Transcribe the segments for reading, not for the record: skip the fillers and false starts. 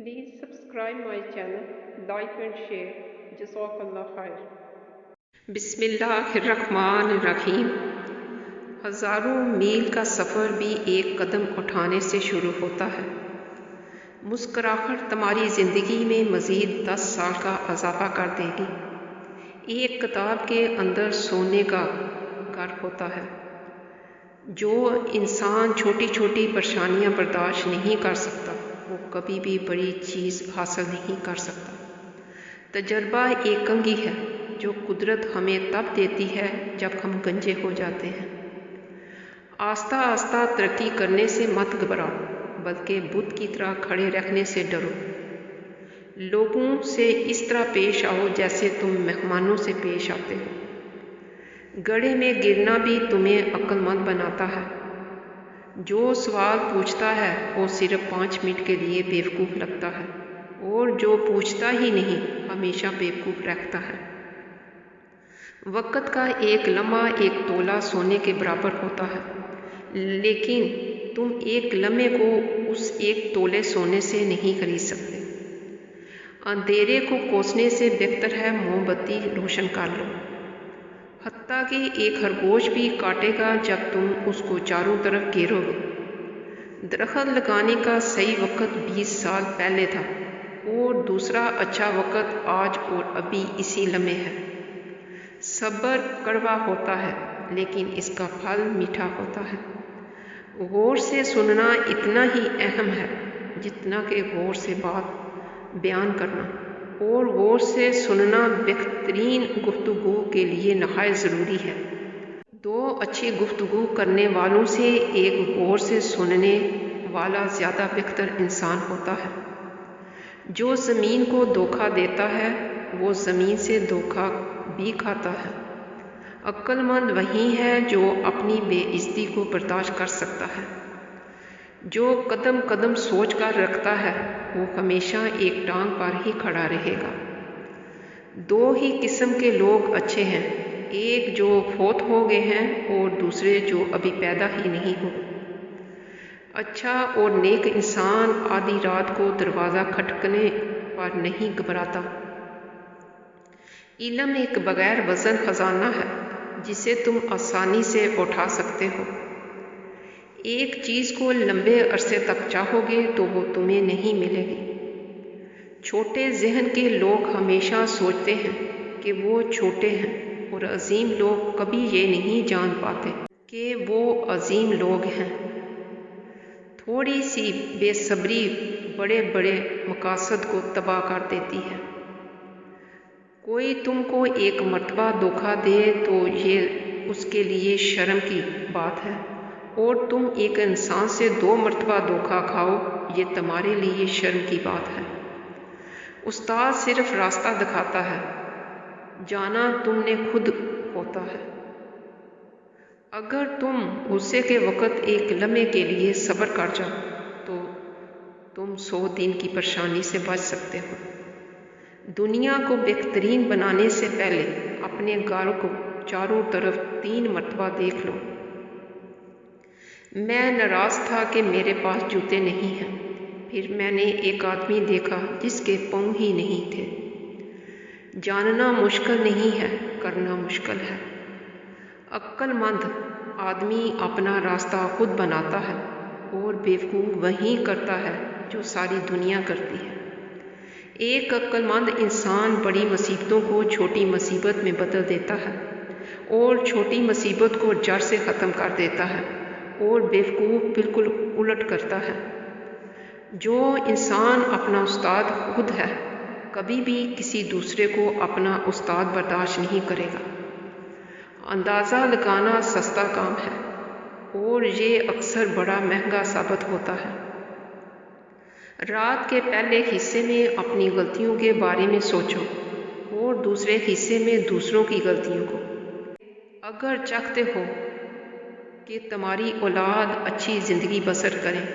Please subscribe my channel, like and share. Jazakallah khair. बिस्मिल्लाहिर्रहमानिर्रहीम। हज़ारों मील का सफ़र भी एक कदम उठाने से शुरू होता है। मुस्कुराहट तुम्हारी ज़िंदगी में मज़ीद 10 साल का इजाफ़ा कर देगी। एक किताब के अंदर सोने का घर होता है। जो इंसान छोटी छोटी परेशानियां बर्दाश्त नहीं कर सकता वो कभी भी बड़ी चीज़ हासिल नहीं कर सकता। तजर्बा एक कंघी है जो कुदरत हमें तब देती है जब हम गंजे हो जाते हैं। आस्ता आस्ता तरक्की करने से मत घबराओ, बल्कि बुत की तरह खड़े रखने से डरो। लोगों से इस तरह पेश आओ जैसे तुम मेहमानों से पेश आते हो। गड्ढे में गिरना भी तुम्हें अक्लमंद बनाता है। जो सवाल पूछता है वो सिर्फ 5 मिनट के लिए बेवकूफ़ लगता है, और जो पूछता ही नहीं हमेशा बेवकूफ़ रखता है। वक़्त का एक लम्हा एक तोला सोने के बराबर होता है, लेकिन तुम एक लम्हे को उस एक तोले सोने से नहीं खरीद सकते। अंधेरे को कोसने से बेहतर है मोमबत्ती रोशन कर लो। हत्ता कि एक खरगोश भी काटेगा जब तुम उसको चारों तरफ घेरोगे। दरख्त लगाने का सही वक़्त 20 साल पहले था, और दूसरा अच्छा वक़्त आज और अभी इसी लम्हे है। सब्र कड़वा होता है, लेकिन इसका फल मीठा होता है। गौर से सुनना इतना ही अहम है जितना कि गौर से बात बयान करना, और गौर से सुनना बेहतरीन गुफ्तगू के लिए नहायत ज़रूरी है। 2 अच्छी गुफ्तगू करने वालों से एक गौर से सुनने वाला ज़्यादा बेहतर इंसान होता है। जो ज़मीन को धोखा देता है वो ज़मीन से धोखा भी खाता है। अक्लमंद वही है जो अपनी बेइज्जती को बर्दाश्त कर सकता है। जो कदम कदम सोच कर रखता है वो हमेशा एक टांग पर ही खड़ा रहेगा। 2 ही किस्म के लोग अच्छे हैं, एक जो फौत हो गए हैं और दूसरे जो अभी पैदा ही नहीं हुए। अच्छा और नेक इंसान आधी रात को दरवाज़ा खटकने पर नहीं घबराता। इल्म एक बगैर वज़न खजाना है जिसे तुम आसानी से उठा सकते हो। एक चीज़ को लंबे अरसे तक चाहोगे तो वो तुम्हें नहीं मिलेगी। छोटे जहन के लोग हमेशा सोचते हैं कि वो छोटे हैं, और अजीम लोग कभी ये नहीं जान पाते कि वो अजीम लोग हैं। थोड़ी सी बेसब्री बड़े बड़े मकासद को तबाह कर देती है। कोई तुमको एक मर्तबा धोखा दे तो ये उसके लिए शर्म की बात है, और तुम एक इंसान से 2 मर्तबा धोखा खाओ ये तुम्हारे लिए शर्म की बात है। उस्ताद सिर्फ रास्ता दिखाता है, जाना तुमने खुद होता है। अगर तुम गुस्से के वक़्त एक लम्हे के लिए सब्र कर जाओ तो तुम 100 दिन की परेशानी से बच सकते हो। दुनिया को बेहतरीन बनाने से पहले अपने घर को चारों तरफ 3 मर्तबा देख लो। मैं नाराज़ था कि मेरे पास जूते नहीं हैं। फिर मैंने एक आदमी देखा जिसके पाँव ही नहीं थे। जानना मुश्किल नहीं है, करना मुश्किल है। अक्लमंद आदमी अपना रास्ता खुद बनाता है, और बेवकूफ़ वही करता है जो सारी दुनिया करती है। एक अक्लमंद इंसान बड़ी मुसीबतों को छोटी मुसीबत में बदल देता है, और छोटी मुसीबत को जड़ से ख़त्म कर देता है, और बेवकूफ़ बिल्कुल उलट करता है। जो इंसान अपना उस्ताद खुद है कभी भी किसी दूसरे को अपना उस्ताद बर्दाश्त नहीं करेगा। अंदाज़ा लगाना सस्ता काम है, और ये अक्सर बड़ा महंगा साबित होता है। रात के पहले हिस्से में अपनी गलतियों के बारे में सोचो, और दूसरे हिस्से में दूसरों की गलतियों को। अगर चाहते हो कि तुम्हारी औलाद अच्छी ज़िंदगी बसर करें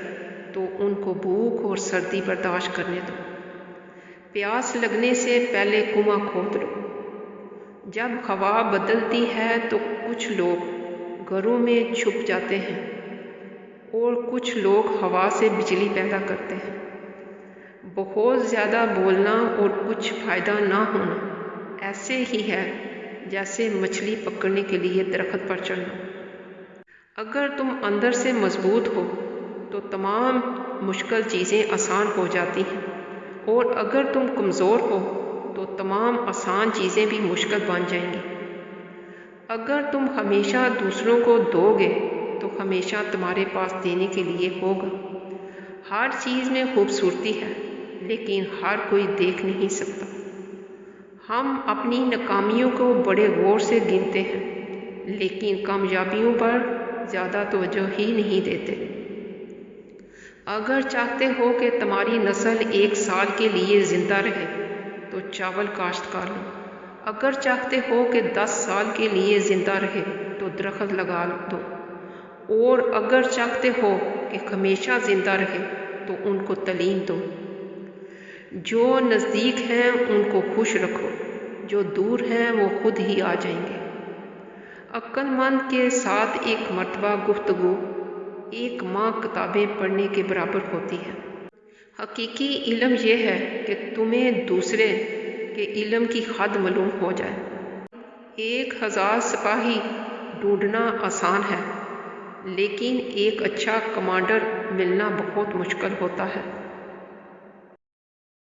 तो उनको भूख और सर्दी बर्दाश्त करने दो। प्यास लगने से पहले कुआं खोद लो। जब हवा बदलती है तो कुछ लोग घरों में छुप जाते हैं, और कुछ लोग हवा से बिजली पैदा करते हैं। بہت زیادہ بولنا اور کچھ فائدہ نہ ہونا ایسے ہی ہے جیسے مچھلی پکڑنے کے لیے درخت پر چڑھنا۔ اگر تم اندر سے مضبوط ہو تو تمام مشکل چیزیں آسان ہو جاتی ہیں، اور اگر تم کمزور ہو تو تمام آسان چیزیں بھی مشکل بن جائیں گی۔ اگر تم ہمیشہ دوسروں کو دو گے تو ہمیشہ تمہارے پاس دینے کے لیے ہوگا۔ ہر چیز میں خوبصورتی ہے، لیکن ہر کوئی دیکھ نہیں سکتا۔ ہم اپنی ناکامیوں کو بڑے غور سے گنتے ہیں، لیکن کامیابیوں پر زیادہ توجہ ہی نہیں دیتے۔ اگر چاہتے ہو کہ تمہاری نسل 1 سال کے لیے زندہ رہے تو چاول کاشت کر لو۔ اگر چاہتے ہو کہ 10 سال کے لیے زندہ رہے تو درخت لگا دو، اور اگر چاہتے ہو کہ ہمیشہ زندہ رہے تو ان کو تعلیم دو۔ جو نزدیک ہیں ان کو خوش رکھو، جو دور ہیں وہ خود ہی آ جائیں گے۔ عقل مند کے ساتھ ایک مرتبہ گفتگو 1 ماہ کتابیں پڑھنے کے برابر ہوتی ہے۔ حقیقی علم یہ ہے کہ تمہیں دوسرے کے علم کی حد معلوم ہو جائے۔ 1000 سپاہی ڈھونڈنا آسان ہے، لیکن ایک اچھا کمانڈر ملنا بہت مشکل ہوتا ہے۔